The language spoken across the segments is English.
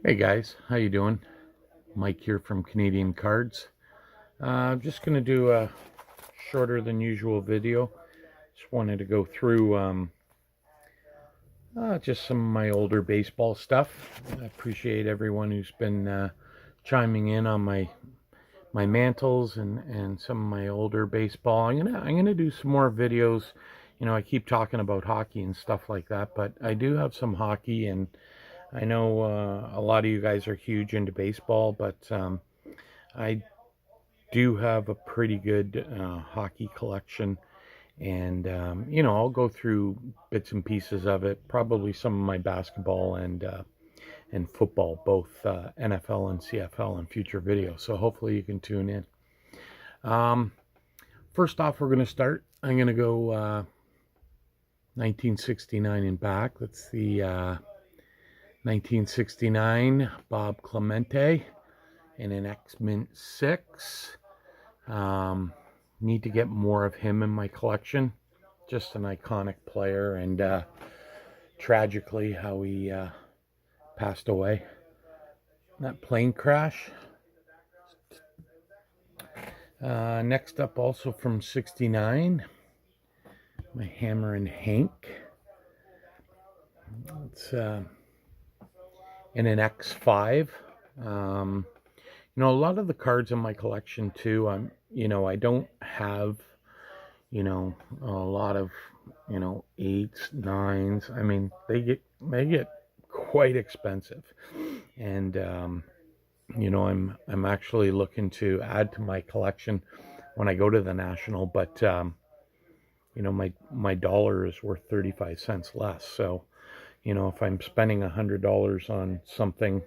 Hey guys, how you doing? Mike here from Canadian Cards. I'm just going to do a shorter than usual video. Just wanted to go through just some of my older baseball stuff. I appreciate everyone who's been chiming in on my mantles and some of my older baseball. I'm gonna do some more videos. I keep talking about hockey and stuff like that, but I do have some hockey, and I know a lot of you guys are huge into baseball, but I do have a pretty good hockey collection, and I'll go through bits and pieces of it. Probably some of my basketball and football, both NFL and CFL, in future videos. So hopefully you can tune in. Um, First off, we're going to start. I'm going to go 1969 and back. That's the 1969 Bob Clemente in an X-Mint 6. Need to get more of him in my collection. Just an iconic player, and tragically how he passed away. That plane crash. Next up, also from 69, my Hammer and Hank. It's in an X5. A lot of the cards in my collection too, I don't have, a lot of, eights, nines. I mean, they get quite expensive, and I'm actually looking to add to my collection when I go to the National, but my dollar is worth 35 cents less. So, if I'm spending $100 on something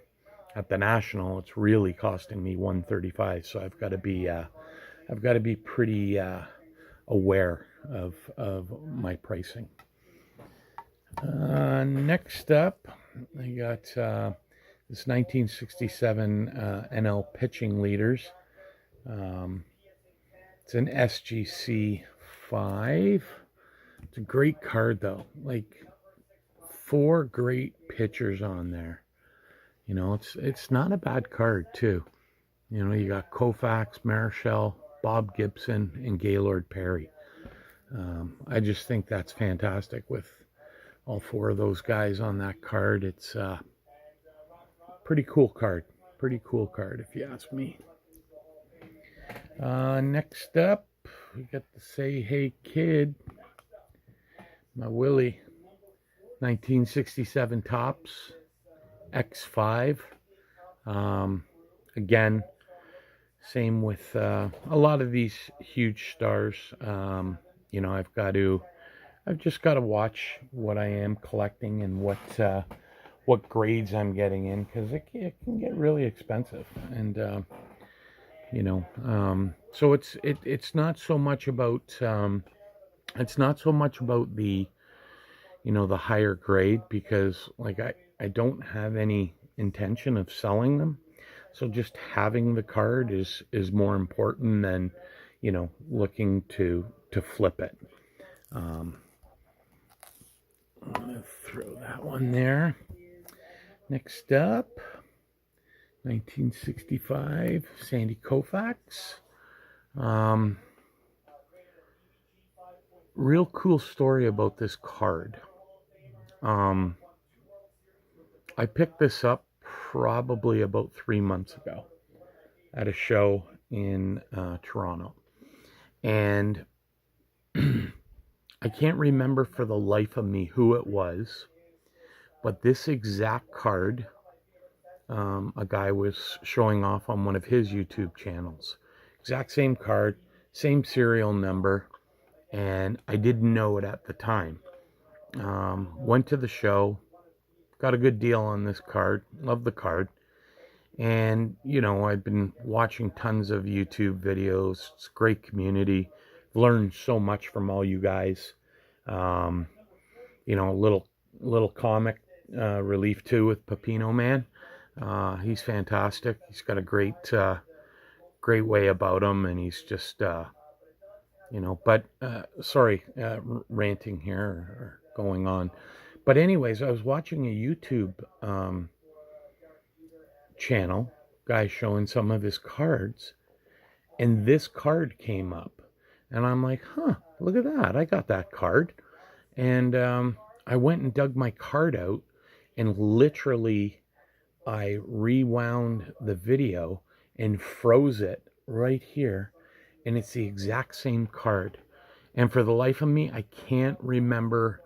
at the National, it's really costing me 135. So I've got to be pretty aware of my pricing. Next up, I got this 1967 NL pitching leaders. It's an SGC 5. It's a great card though. Like, 4 great pitchers on there. It's not a bad card too. You got Koufax, Marichal, Bob Gibson, and Gaylord Perry. I just think that's fantastic with all 4 of those guys on that card. It's a pretty cool card. Pretty cool card, if you ask me. Next up, we got the Say Hey Kid, my Willie, 1967 Topps, X5. Again, same with a lot of these huge stars. I've just got to watch what I am collecting and what grades I'm getting in, because it can get really expensive, and so it's not so much about the the higher grade, because like I don't have any intention of selling them. So just having the card is more important than looking to flip it. I'm gonna throw that one there. Next up, 1965 Sandy Koufax. Real cool story about this card. I picked this up probably about 3 months ago at a show in Toronto, and I can't remember for the life of me who it was, but this exact card, a guy was showing off on one of his YouTube channels. Exact same card, same serial number, and I didn't know it at the time. Went to the show, got a good deal on this card, loved the card, and I've been watching tons of YouTube videos. It's a great community. Learned so much from all you guys. Little comic relief too with Pepino Man. He's fantastic. He's got a great way about him, and he's just But sorry, ranting here or going on. But anyways, I was watching a YouTube channel, guy showing some of his cards, and this card came up. And I'm like, huh, look at that. I got that card. And I went and dug my card out, and literally I rewound the video and froze it right here. And it's the exact same card. And for the life of me, I can't remember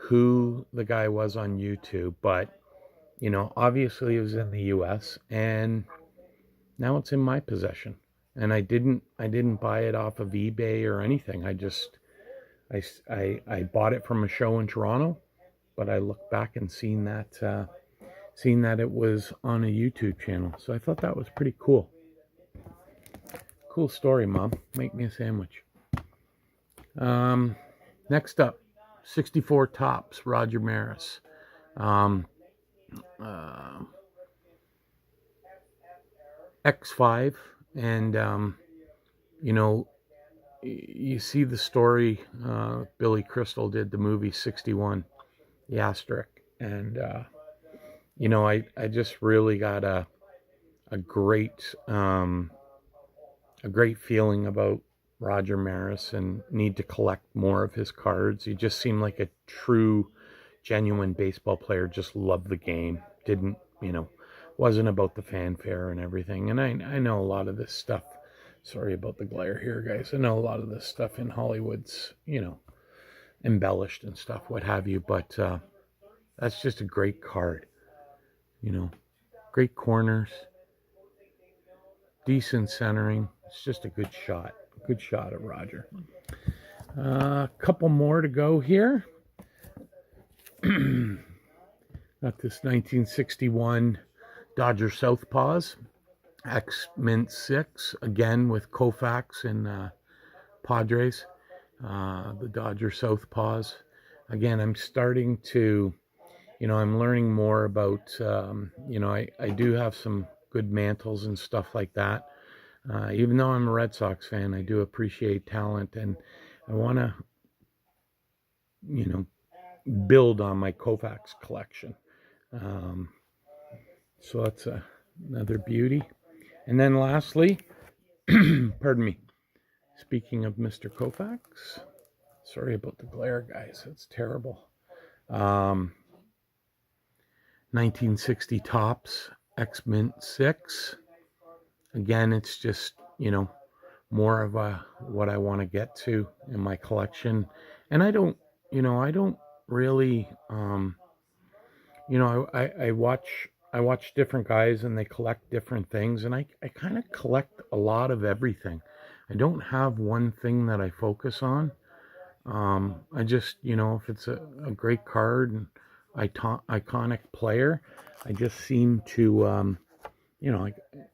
who the guy was on YouTube, but obviously it was in the US, and now it's in my possession. And I didn't buy it off of eBay or anything. I bought it from a show in Toronto, but I looked back and seen that it was on a YouTube channel. So I thought that was pretty cool. Cool story, Mom. Make me a sandwich. Next up, 64 Topps, Roger Maris. X5, and you see the story. Billy Crystal did the movie 61, the asterisk, and I just really got a great feeling about Roger Maris, and need to collect more of his cards. He just seemed like a true, genuine baseball player. Just loved the game. Didn't, wasn't about the fanfare and everything. And I know a lot of this stuff. Sorry about the glare here, guys. I know a lot of this stuff in Hollywood's, embellished and stuff, what have you. But that's just a great card. Great corners, decent centering. It's just a good shot. Good shot at Roger. A couple more to go here. Got this 1961 Dodger Southpaws, X-Mint 6, again with Koufax and Padres. The Dodger Southpaws. Again, I'm starting to, I'm learning more about, I do have some good mantles and stuff like that. Even though I'm a Red Sox fan, I do appreciate talent, and I want to, build on my Koufax collection. So that's another beauty. And then lastly, pardon me, speaking of Mr. Koufax, sorry about the glare, guys. It's terrible. 1960 Topps, X-Mint 6. Again, it's just, more of what I want to get to in my collection. And I don't really, I watch different guys, and they collect different things, and I kind of collect a lot of everything. I don't have one thing that I focus on. I just, if it's a great card and iconic player, I just seem to,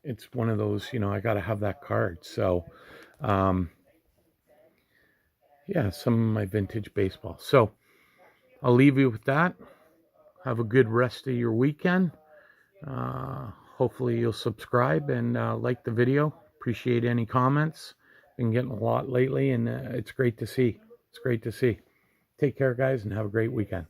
it's one of those, I got to have that card. So, yeah, some of my vintage baseball. So I'll leave you with that. Have a good rest of your weekend. Hopefully you'll subscribe and like the video. Appreciate any comments. Been getting a lot lately, and it's great to see. It's great to see. Take care, guys, and have a great weekend.